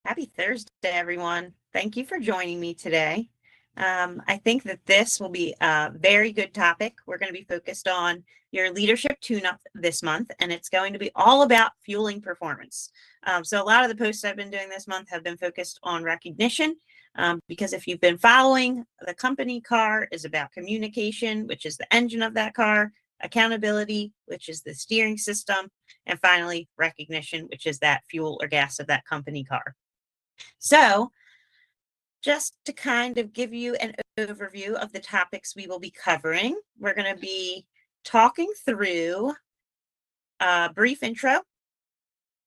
Happy Thursday, everyone. Thank you for joining me today. I think that this will be a very good topic. We're going to be focused on your leadership tune-up this month, and it's going to be all about fueling performance. So a lot of the posts I've been doing this month have been focused on recognition, because if you've been following, the company car is about communication, which is the engine of that car, accountability, which is the steering system, and finally, recognition, which is that fuel or gas of that company car. So, just to kind of give you an overview of the topics we will be covering, we're going to be talking through a brief intro,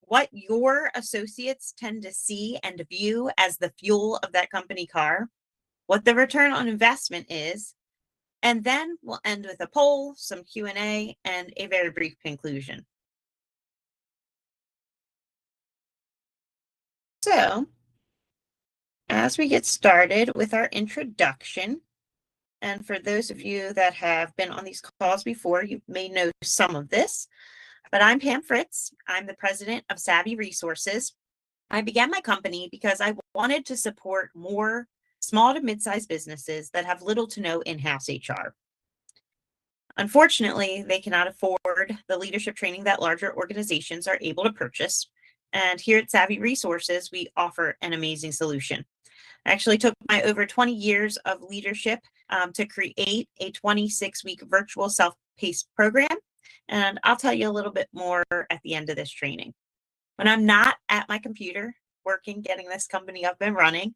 what your associates tend to see and view as the fuel of that company car, what the return on investment is, and then we'll end with a poll, some Q&A, and a very brief conclusion. So, as we get started with our introduction, and for those of you that have been on these calls before, you may know some of this, but I'm Pam Fritz. I'm the president of Savvy Resources. I began my company because I wanted to support more small to mid-sized businesses that have little to no in-house HR. Unfortunately, they cannot afford the leadership training that larger organizations are able to purchase. And here at Savvy Resources, we offer an amazing solution. I actually took my over 20 years of leadership to create a 26-week virtual self-paced program. And I'll tell you a little bit more at the end of this training. When I'm not at my computer working, getting this company up and running,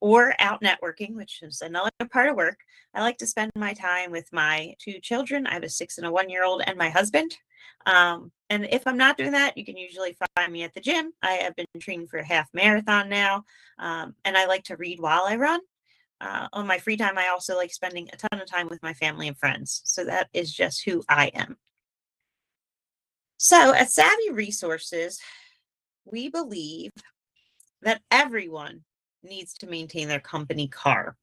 or out networking, which is another part of work, I like to spend my time with my two children. I have a 6 and a 1-year-old and my husband. And if I'm not doing that, you can usually find me at the gym. I have been training for a half marathon now, and I like to read while I run. On my free time, I also like spending a ton of time with my family and friends. So that is just who I am. So at Savvy Resources, we believe that everyone needs to maintain their company car.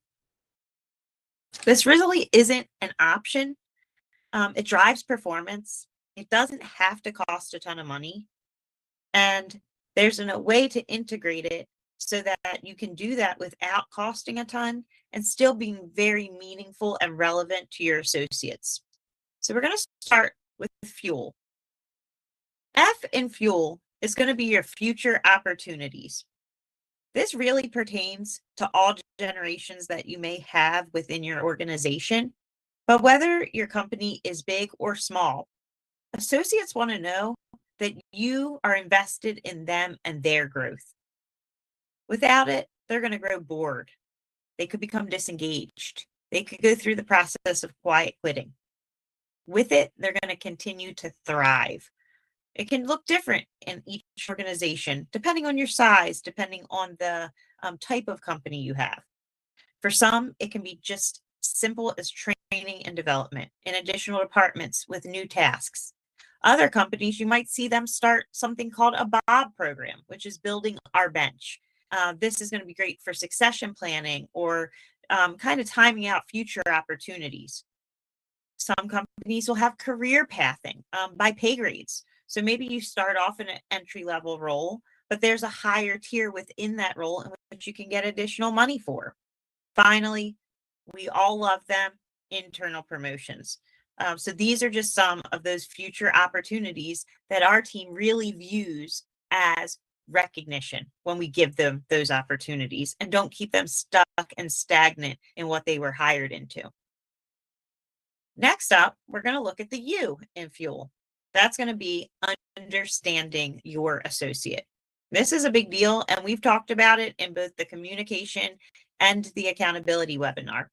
This really isn't an option. It drives performance. It doesn't have to cost a ton of money. And there's a way to integrate it so that you can do that without costing a ton and still being very meaningful and relevant to your associates. So we're going to start with fuel. F in fuel is going to be your future opportunities. This really pertains to all generations that you may have within your organization, but whether your company is big or small, associates want to know that you are invested in them and their growth. Without it, they're going to grow bored. They could become disengaged. They could go through the process of quiet quitting. With it, they're going to continue to thrive. It can look different in each organization, depending on your size, depending on the type of company you have. For some, it can be just simple as training and development in additional departments with new tasks. Other companies, you might see them start something called a BOB program, which is building our bench. This is going to be great for succession planning or kind of timing out future opportunities. Some companies will have career pathing by pay grades. So maybe you start off in an entry level role, but there's a higher tier within that role in which you can get additional money for. Finally, we all love them, internal promotions. So these are just some of those future opportunities that our team really views as recognition when we give them those opportunities and don't keep them stuck and stagnant in what they were hired into. Next up, we're going to look at the U in fuel. That's going to be understanding your associate. This is a big deal, and we've talked about it in both the communication and the accountability webinar.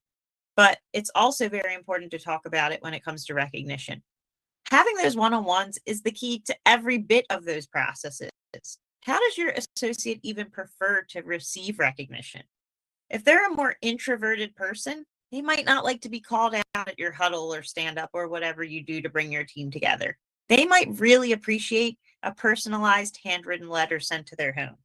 But it's also very important to talk about it when it comes to recognition. Having those one-on-ones is the key to every bit of those processes. How does your associate even prefer to receive recognition? If they're a more introverted person, they might not like to be called out at your huddle or stand up or whatever you do to bring your team together. They might really appreciate a personalized handwritten letter sent to their home.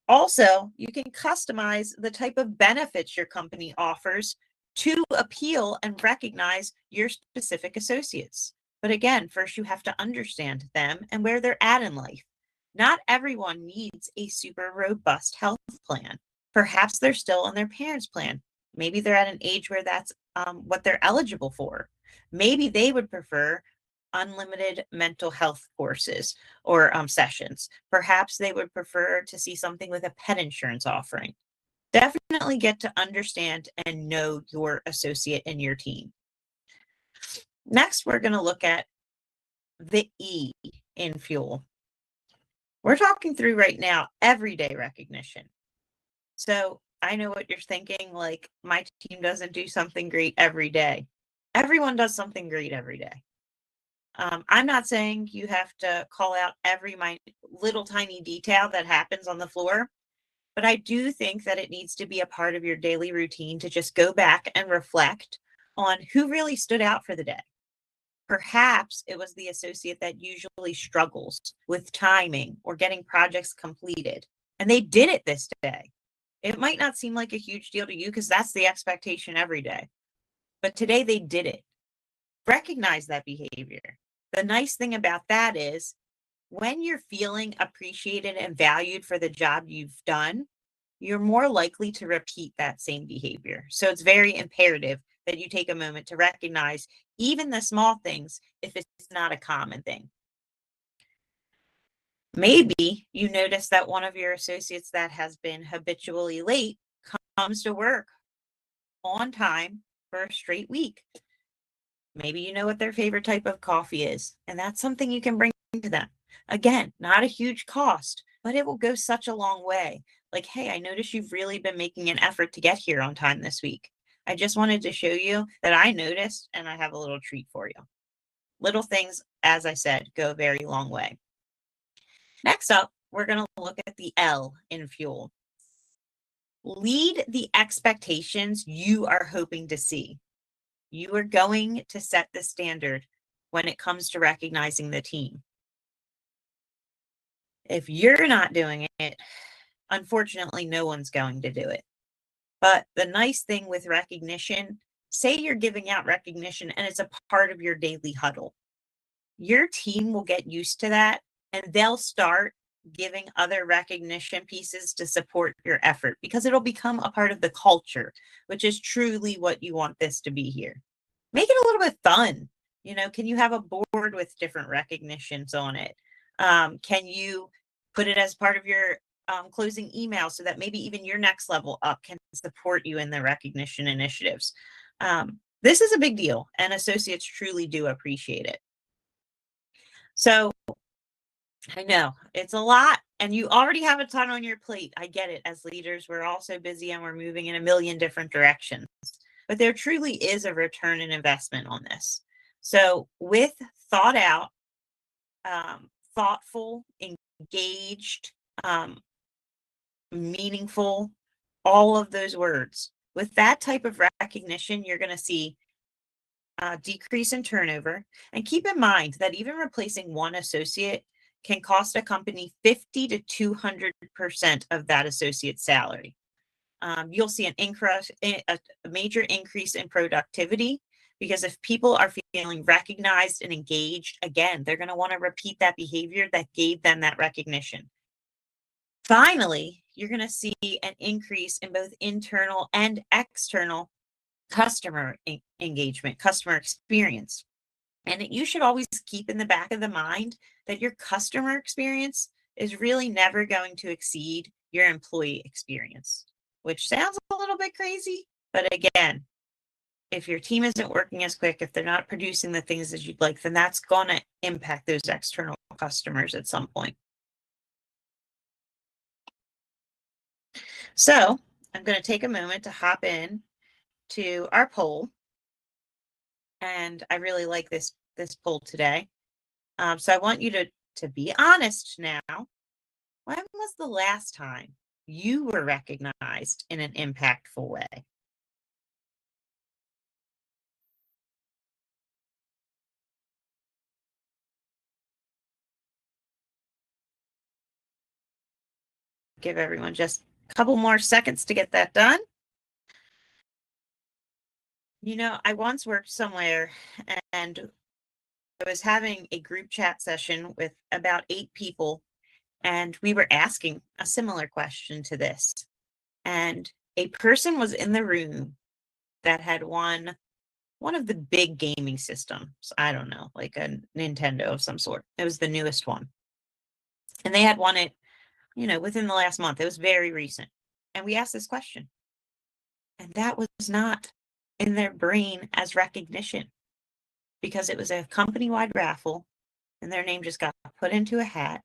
Also, you can customize the type of benefits your company offers to appeal and recognize your specific associates. But again, first you have to understand them and where they're at in life. Not everyone needs a super robust health plan. Perhaps they're still on their parents' plan. Maybe they're at an age where that's what they're eligible for. Maybe they would prefer unlimited mental health courses or sessions. Perhaps they would prefer to see something with a pet insurance offering. Definitely get to understand and know your associate and your team. Next, we're going to look at the E in fuel. We're talking through right now everyday recognition. So I know what you're thinking, like, my team doesn't do something great every day. Everyone does something great every day. I'm not saying you have to call out every little tiny detail that happens on the floor, but I do think that it needs to be a part of your daily routine to just go back and reflect on who really stood out for the day. Perhaps it was the associate that usually struggles with timing or getting projects completed, and they did it this day. It might not seem like a huge deal to you because that's the expectation every day, but today they did it. Recognize that behavior. The nice thing about that is when you're feeling appreciated and valued for the job you've done, you're more likely to repeat that same behavior. So it's very imperative that you take a moment to recognize even the small things if it's not a common thing. Maybe you notice that one of your associates that has been habitually late comes to work on time for a straight week. Maybe you know what their favorite type of coffee is, and that's something you can bring to them. Again, not a huge cost, but it will go such a long way. Like, hey, I noticed you've really been making an effort to get here on time this week. I just wanted to show you that I noticed and I have a little treat for you. Little things, as I said, go a very long way. Next up, we're going to look at the L in fuel. Lead the expectations you are hoping to see. You are going to set the standard when it comes to recognizing the team. If you're not doing it, unfortunately, no one's going to do it. But the nice thing with recognition, say you're giving out recognition and it's a part of your daily huddle. Your team will get used to that and they'll start giving other recognition pieces to support your effort because it'll become a part of the culture, which is truly what you want this to be here. Make it a little bit fun. Can you have a board with different recognitions on it? Can you put it as part of your closing email so that maybe even your next level up can support you in the recognition initiatives? This is a big deal, and associates truly do appreciate it. So I know it's a lot, and you already have a ton on your plate. I get it. As leaders, we're all so busy and we're moving in a million different directions. But there truly is a return and investment on this. So with thought out, thoughtful, engaged, meaningful, all of those words. With that type of recognition, you're going to see a decrease in turnover. And keep in mind that even replacing one associate can cost a company 50 to 200% of that associate's salary. You'll see a major increase in productivity because if people are feeling recognized and engaged, again, they're going to want to repeat that behavior that gave them that recognition. Finally, you're going to see an increase in both internal and external customer engagement, customer experience. And you should always keep in the back of the mind that your customer experience is really never going to exceed your employee experience, which sounds a little bit crazy. But again, if your team isn't working as quick, if they're not producing the things that you'd like, then that's going to impact those external customers at some point. So I'm going to take a moment to hop in to our poll. And I really like this poll today. So I want you to be honest now. When was the last time you were recognized in an impactful way? Give everyone just a couple more seconds to get that done. I once worked somewhere and I was having a group chat session with about 8 people, And we were asking a similar question to this. And a person was in the room that had won one of the big gaming systems. I don't know, like a Nintendo of some sort. It was the newest one. And they had won it, within the last month. It was very recent. And we asked this question. And that was not in their brain as recognition because it was a company-wide raffle and their name just got put into a hat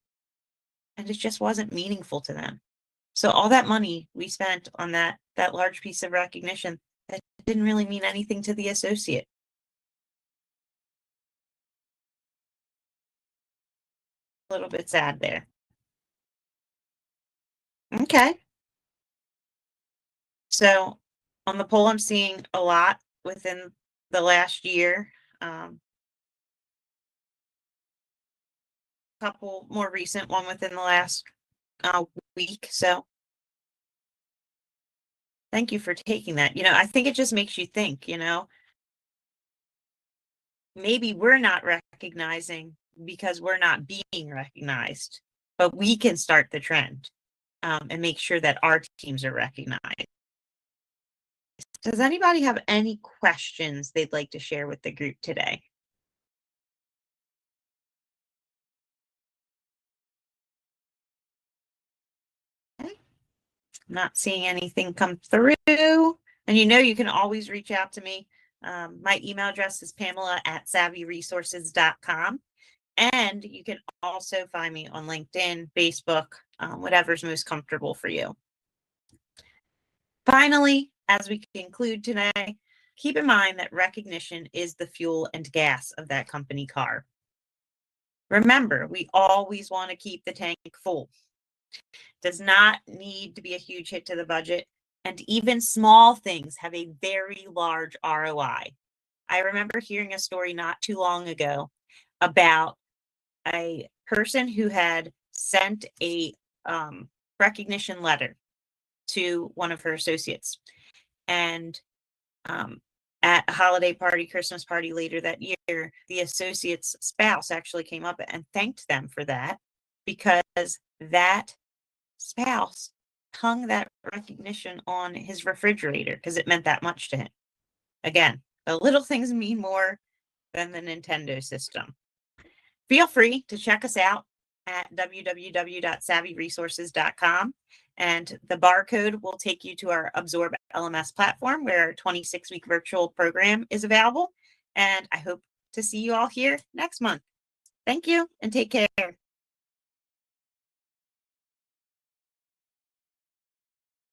and it just wasn't meaningful to them. So all that money we spent on that large piece of recognition, that didn't really mean anything to the associate. A little bit sad there. Okay. So on the poll, I'm seeing a lot within the last year. Couple more recent, one within the last week. So thank you for taking that. I think it just makes you think, maybe we're not recognizing because we're not being recognized, but we can start the trend and make sure that our teams are recognized. Does anybody have any questions they'd like to share with the group today? Okay. I'm not seeing anything come through. And you can always reach out to me. My email address is pamela@savvyresources.com. And you can also find me on LinkedIn, Facebook, whatever's most comfortable for you. Finally, as we conclude today, keep in mind that recognition is the fuel and gas of that company car. Remember, we always want to keep the tank full. Does not need to be a huge hit to the budget, and even small things have a very large ROI. I remember hearing a story not too long ago about a person who had sent a recognition letter to one of her associates. And at a holiday party, Christmas party later that year, the associate's spouse actually came up and thanked them for that because that spouse hung that recognition on his refrigerator because it meant that much to him. Again, the little things mean more than the Nintendo system. Feel free to check us out at www.savvyresources.com. And the barcode will take you to our Absorb LMS platform where our 26-week virtual program is available. And I hope to see you all here next month. Thank you and take care.